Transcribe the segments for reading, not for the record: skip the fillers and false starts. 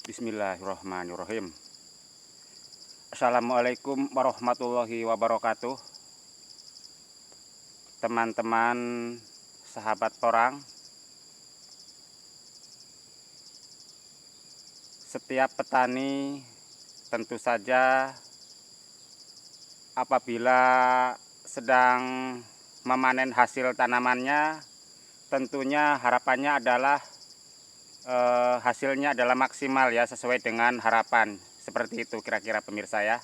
Bismillahirrahmanirrahim. Assalamualaikum warahmatullahi wabarakatuh. Teman-teman sahabat porang, setiap petani tentu saja apabila sedang memanen hasil tanamannya, tentunya harapannya adalah hasilnya adalah maksimal ya, sesuai dengan harapan. Seperti itu kira-kira pemirsa ya,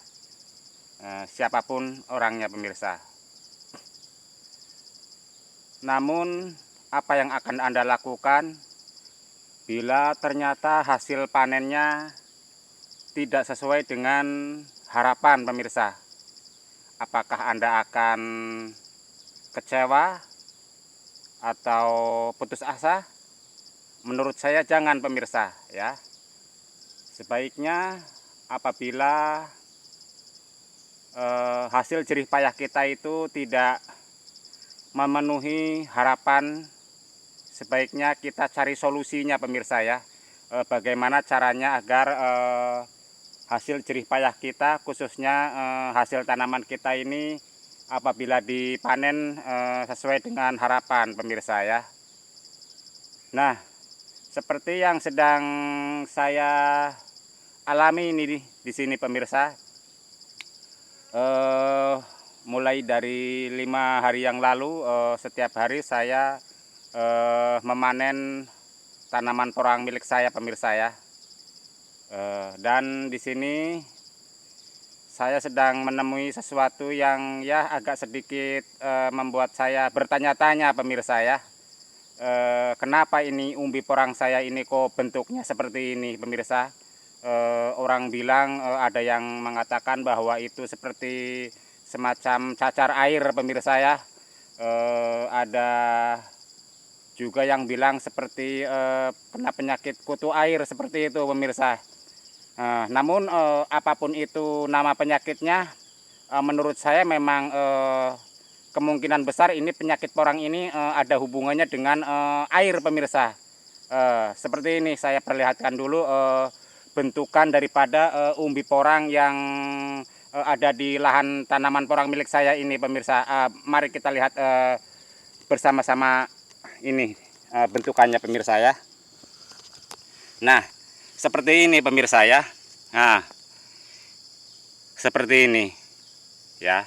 siapapun orangnya pemirsa. Namun apa yang akan Anda lakukan bila ternyata hasil panennya tidak sesuai dengan harapan pemirsa? Apakah Anda akan kecewa atau putus asa? Menurut saya jangan pemirsa ya. Sebaiknya apabila hasil jerih payah kita itu tidak memenuhi harapan, sebaiknya kita cari solusinya pemirsa ya. Bagaimana caranya agar hasil jerih payah kita, khususnya hasil tanaman kita ini apabila dipanen sesuai dengan harapan pemirsa ya. Nah, seperti yang sedang saya alami ini di sini pemirsa, mulai dari 5 hari yang lalu, setiap hari saya memanen tanaman porang milik saya pemirsa ya. Dan di sini saya sedang menemui sesuatu yang ya agak sedikit membuat saya bertanya-tanya pemirsa ya. Kenapa ini umbi porang saya ini kok bentuknya seperti ini pemirsa? Orang bilang ada yang mengatakan bahwa itu seperti semacam cacar air pemirsa ya. Ada juga yang bilang seperti kena penyakit kutu air seperti itu pemirsa. Namun apapun itu nama penyakitnya, menurut saya memang kemungkinan besar ini penyakit porang ini ada hubungannya dengan air pemirsa. Seperti ini saya perlihatkan dulu bentukan daripada umbi porang yang ada di lahan tanaman porang milik saya ini pemirsa. Mari kita lihat bersama-sama ini bentukannya pemirsa ya. Nah, seperti ini pemirsa ya. Nah, seperti ini ya.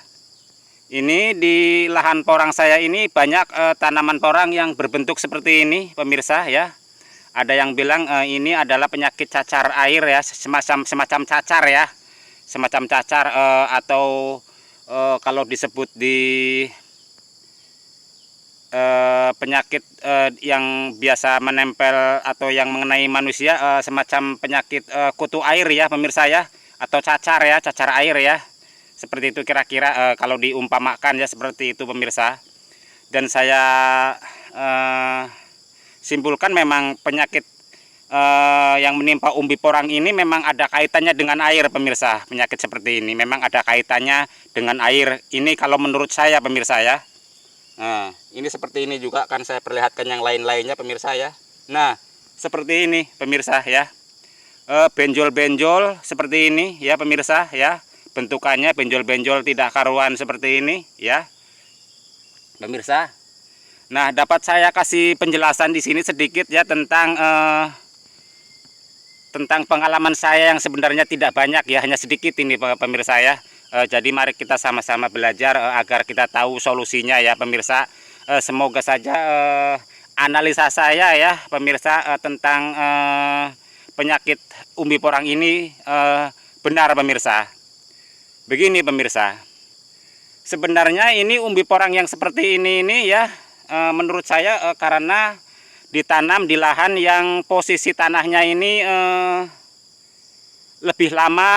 Ini di lahan porang saya ini banyak tanaman porang yang berbentuk seperti ini pemirsa ya. Ada yang bilang ini adalah penyakit cacar air ya, semacam cacar ya. Semacam cacar atau kalau disebut di penyakit yang biasa menempel atau yang mengenai manusia, semacam penyakit kutu air ya pemirsa ya, atau cacar ya, cacar air ya. Seperti itu kira-kira kalau diumpamakan ya, seperti itu pemirsa. Dan saya simpulkan memang penyakit yang menimpa umbi porang ini memang ada kaitannya dengan air pemirsa. Penyakit seperti ini memang ada kaitannya dengan air. Ini kalau menurut saya pemirsa ya. Nah, ini seperti ini juga akan saya perlihatkan yang lain-lainnya pemirsa ya. Nah, seperti ini pemirsa ya. Benjol-benjol seperti ini ya pemirsa ya. Bentukannya benjol-benjol tidak karuan seperti ini ya pemirsa. Nah, dapat saya kasih penjelasan di sini sedikit ya tentang pengalaman saya yang sebenarnya tidak banyak ya, hanya sedikit ini pemirsa ya. Jadi mari kita sama-sama belajar agar kita tahu solusinya ya pemirsa. Semoga saja analisa saya ya pemirsa tentang penyakit umbi porang ini benar pemirsa. Begini pemirsa, sebenarnya ini umbi porang yang seperti ini ya, menurut saya karena ditanam di lahan yang posisi tanahnya ini lebih lama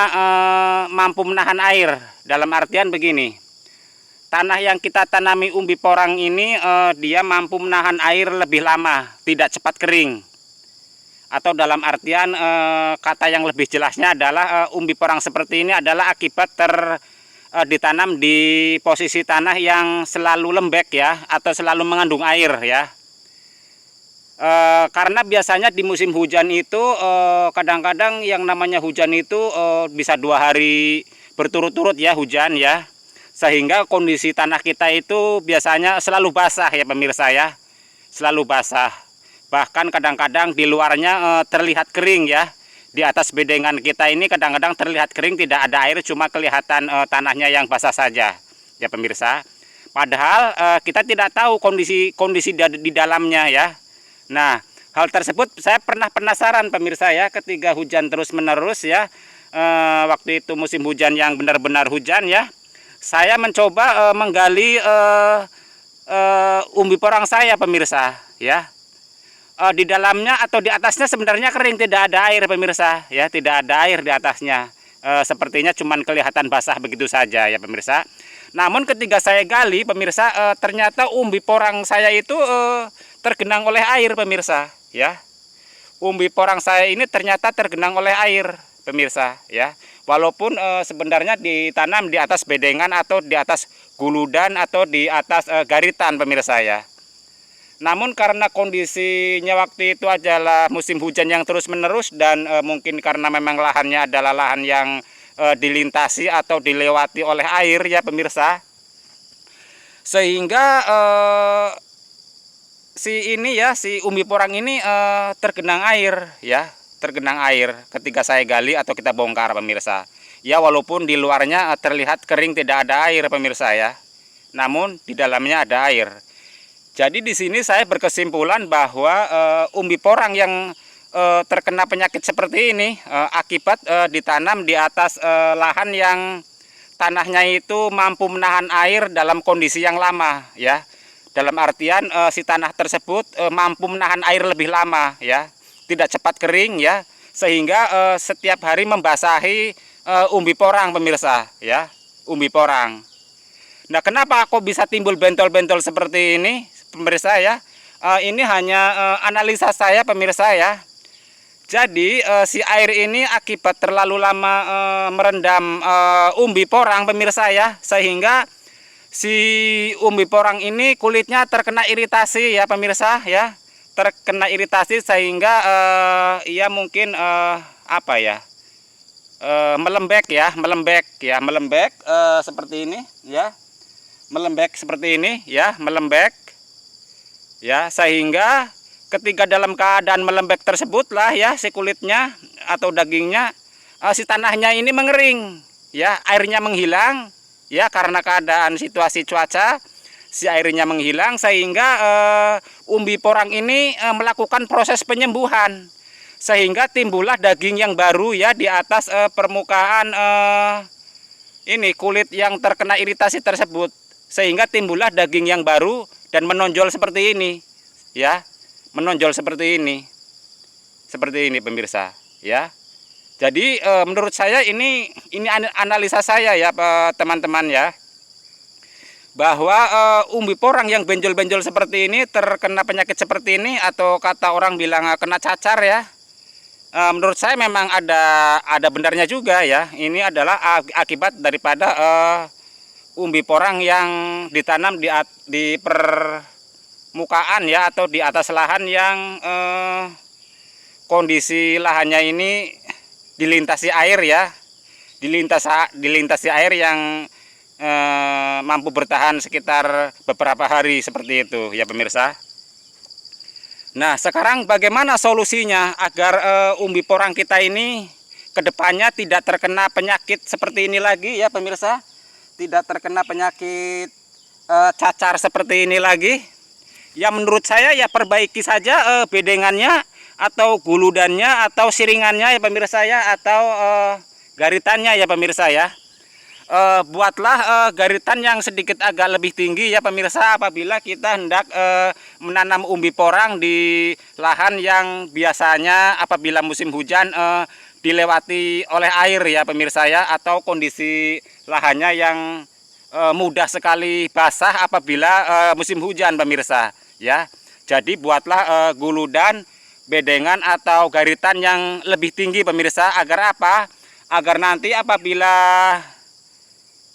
mampu menahan air. Dalam artian begini, tanah yang kita tanami umbi porang ini dia mampu menahan air lebih lama, tidak cepat kering. Atau dalam artian kata yang lebih jelasnya adalah umbi porang seperti ini adalah akibat ditanam di posisi tanah yang selalu lembek ya, atau selalu mengandung air ya. Karena biasanya di musim hujan itu kadang-kadang yang namanya hujan itu bisa 2 hari berturut-turut ya hujan ya, sehingga kondisi tanah kita itu biasanya selalu basah ya pemirsa ya, selalu basah. Bahkan kadang-kadang di luarnya terlihat kering ya. Di atas bedengan kita ini kadang-kadang terlihat kering, tidak ada air, cuma kelihatan tanahnya yang basah saja ya pemirsa. Padahal kita tidak tahu kondisi di dalamnya ya. Nah, hal tersebut saya pernah penasaran pemirsa ya, ketika hujan terus-menerus ya, waktu itu musim hujan yang benar-benar hujan ya, saya mencoba menggali umbi porang saya pemirsa ya. Di dalamnya atau di atasnya sebenarnya kering, tidak ada air pemirsa ya, tidak ada air di atasnya. Sepertinya cuman kelihatan basah begitu saja ya pemirsa. Namun ketika saya gali pemirsa, ternyata umbi porang saya itu tergenang oleh air pemirsa ya. Umbi porang saya ini ternyata tergenang oleh air pemirsa ya. Walaupun sebenarnya ditanam di atas bedengan atau di atas guludan atau di atas garitan pemirsa ya. Namun karena kondisinya waktu itu adalah musim hujan yang terus-menerus dan mungkin karena memang lahannya adalah lahan yang dilintasi atau dilewati oleh air ya pemirsa, sehingga si umbi porang ini tergenang air ya, tergenang air ketika saya gali atau kita bongkar pemirsa. Ya walaupun di luarnya terlihat kering, tidak ada air pemirsa ya, namun di dalamnya ada air. Jadi di sini saya berkesimpulan bahwa umbi porang yang terkena penyakit seperti ini akibat ditanam di atas lahan yang tanahnya itu mampu menahan air dalam kondisi yang lama ya. Dalam artian si tanah tersebut mampu menahan air lebih lama ya, tidak cepat kering ya, sehingga setiap hari membasahi umbi porang pemirsa ya, umbi porang. Nah, kenapa kok bisa timbul bentol-bentol seperti ini pemirsa ya? Ini hanya analisa saya pemirsa ya. Jadi si air ini akibat terlalu lama merendam umbi porang pemirsa ya, sehingga si umbi porang ini kulitnya terkena iritasi ya pemirsa ya, terkena iritasi sehingga ia mungkin apa ya, melembek seperti ini ya, melembek seperti ini ya, melembek ya, sehingga ketika dalam keadaan melembek tersebutlah ya si kulitnya atau dagingnya, si tanahnya ini mengering ya, airnya menghilang ya, karena keadaan situasi cuaca si airnya menghilang, sehingga umbi porang ini melakukan proses penyembuhan, sehingga timbullah daging yang baru ya di atas permukaan ini kulit yang terkena iritasi tersebut, sehingga timbullah daging yang baru dan menonjol seperti ini ya, menonjol seperti ini pemirsa ya. Jadi menurut saya ini analisa saya ya teman-teman ya, bahwa umbi porang yang benjol-benjol seperti ini, terkena penyakit seperti ini, atau kata orang bilang kena cacar ya, menurut saya memang ada benarnya juga ya. Ini adalah akibat daripada umbi porang yang ditanam di permukaan ya, atau di atas lahan yang kondisi lahannya ini dilintasi air ya, dilintasi air yang mampu bertahan sekitar beberapa hari seperti itu ya pemirsa. Nah, sekarang bagaimana solusinya agar umbi porang kita ini kedepannya tidak terkena penyakit seperti ini lagi ya pemirsa, tidak terkena penyakit cacar seperti ini lagi ya? Menurut saya ya perbaiki saja bedengannya atau guludannya atau siringannya ya pemirsa ya, atau garitannya ya pemirsa ya. Buatlah garitan yang sedikit agak lebih tinggi ya pemirsa, apabila kita hendak menanam umbi porang di lahan yang biasanya apabila musim hujan dilewati oleh air ya pemirsa ya, atau kondisi lahannya yang mudah sekali basah apabila musim hujan pemirsa ya. Jadi buatlah guludan, bedengan atau garitan yang lebih tinggi pemirsa, agar apa? Agar nanti apabila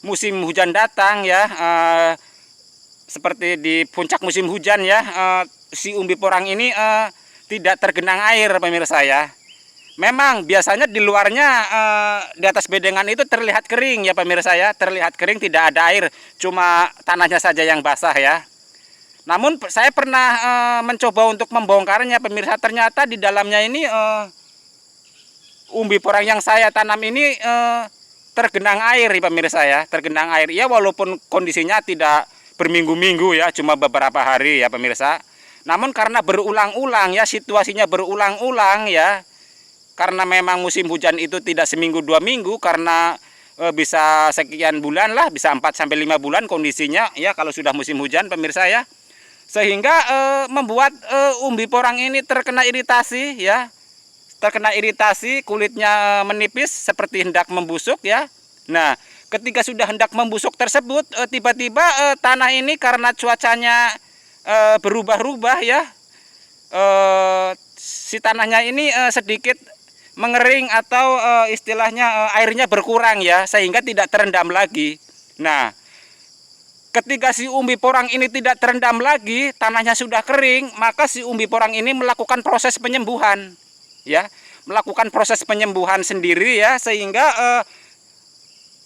musim hujan datang ya, seperti di puncak musim hujan ya, si umbi porang ini tidak tergenang air pemirsa ya. Memang biasanya di luarnya di atas bedengan itu terlihat kering ya pemirsa ya, terlihat kering, tidak ada air, cuma tanahnya saja yang basah ya. Namun saya pernah mencoba untuk membongkarnya pemirsa, ternyata di dalamnya ini umbi porang yang saya tanam ini tergenang air ya pemirsa ya, tergenang air ya, walaupun kondisinya tidak berminggu-minggu ya, cuma beberapa hari ya pemirsa. Namun karena berulang-ulang ya, situasinya berulang-ulang ya, karena memang musim hujan itu tidak seminggu 2 minggu, karena bisa sekian bulan lah, bisa 4-5 bulan kondisinya ya kalau sudah musim hujan pemirsa ya. Sehingga membuat umbi porang ini terkena iritasi ya. Terkena iritasi, kulitnya menipis seperti hendak membusuk ya. Nah, ketika sudah hendak membusuk tersebut, tiba-tiba tanah ini karena cuacanya berubah-ubah ya, si tanahnya ini sedikit mengering atau istilahnya airnya berkurang ya, sehingga tidak terendam lagi. Nah, ketika si umbi porang ini tidak terendam lagi, tanahnya sudah kering, maka si umbi porang ini melakukan proses penyembuhan ya, melakukan proses penyembuhan sendiri ya, sehingga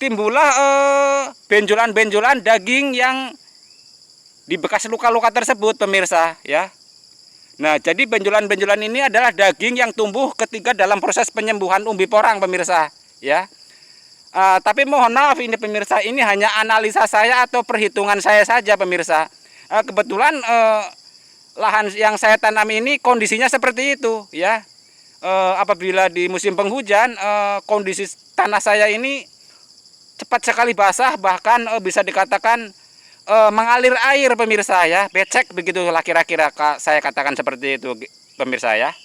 timbullah benjolan-benjolan daging yang di bekas luka-luka tersebut pemirsa ya. Nah, jadi benjolan-benjolan ini adalah daging yang tumbuh ketika dalam proses penyembuhan umbi porang pemirsa ya. Tapi mohon maaf ini pemirsa, ini hanya analisa saya atau perhitungan saya saja pemirsa. Kebetulan lahan yang saya tanam ini kondisinya seperti itu ya. Apabila di musim penghujan, kondisi tanah saya ini cepat sekali basah, bahkan bisa dikatakan mengalir air pemirsa ya, becek begitulah kira-kira saya katakan seperti itu pemirsa ya.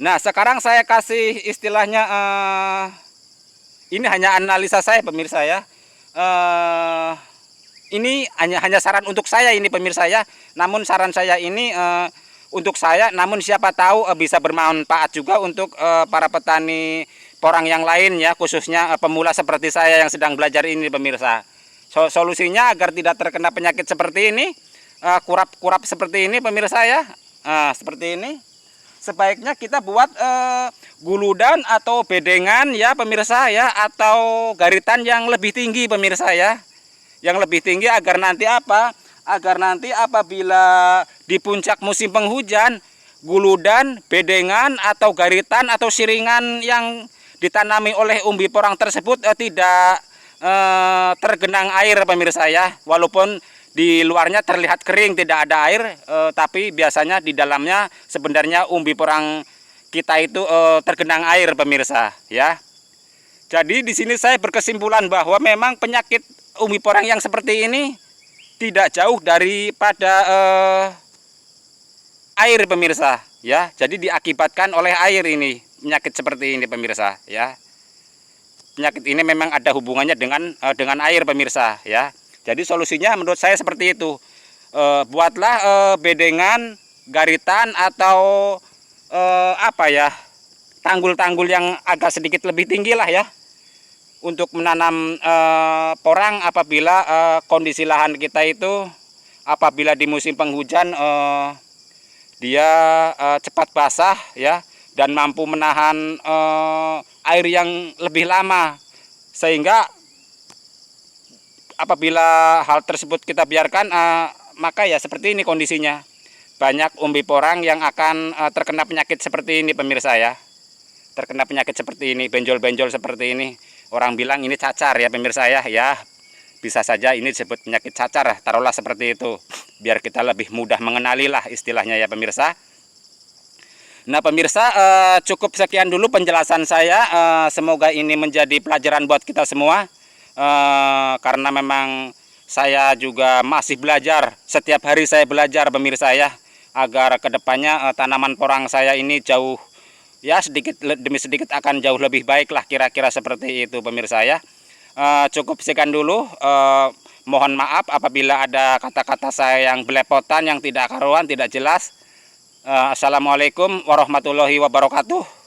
Nah, sekarang saya kasih istilahnya, ini hanya analisa saya pemirsa ya. Ini hanya saran untuk saya ini pemirsa ya. Namun saran saya ini untuk saya, namun siapa tahu bisa bermanfaat juga untuk para petani porang yang lain ya, khususnya pemula seperti saya yang sedang belajar ini pemirsa. Solusinya agar tidak terkena penyakit seperti ini, kurap-kurap seperti ini pemirsa ya, seperti ini, sebaiknya kita buat guludan atau bedengan ya pemirsa ya, atau garitan yang lebih tinggi pemirsa ya, yang lebih tinggi agar nanti apa? Agar nanti apabila di puncak musim penghujan, guludan, bedengan atau garitan atau siringan yang ditanami oleh umbi porang tersebut tidak tergenang air pemirsa ya, walaupun di luarnya terlihat kering tidak ada air, tapi biasanya di dalamnya sebenarnya umbi porang kita itu tergenang air pemirsa ya. Jadi di sini saya berkesimpulan bahwa memang penyakit umbi porang yang seperti ini tidak jauh daripada air pemirsa ya. Jadi diakibatkan oleh air ini, penyakit seperti ini pemirsa ya. Penyakit ini memang ada hubungannya dengan air pemirsa ya. Jadi solusinya menurut saya seperti itu. Buatlah bedengan, garitan atau apa ya, tanggul-tanggul yang agak sedikit lebih tinggi lah ya, untuk menanam porang apabila kondisi lahan kita itu apabila di musim penghujan dia cepat basah ya, dan mampu menahan air yang lebih lama, sehingga apabila hal tersebut kita biarkan, maka ya seperti ini kondisinya, banyak umbi porang yang akan terkena penyakit seperti ini pemirsa ya, terkena penyakit seperti ini, benjol-benjol seperti ini. Orang bilang ini cacar ya pemirsa ya, ya bisa saja ini disebut penyakit cacar, taruhlah seperti itu, biar kita lebih mudah mengenali lah istilahnya ya pemirsa. Nah pemirsa, cukup sekian dulu penjelasan saya, semoga ini menjadi pelajaran buat kita semua, karena memang saya juga masih belajar, setiap hari saya belajar pemirsa ya, agar kedepannya tanaman porang saya ini jauh ya, sedikit demi sedikit akan jauh lebih baik lah, kira-kira seperti itu pemirsa ya. Cukup sekian dulu, mohon maaf apabila ada kata-kata saya yang belepotan, yang tidak karuan, tidak jelas. Assalamualaikum warahmatullahi wabarakatuh.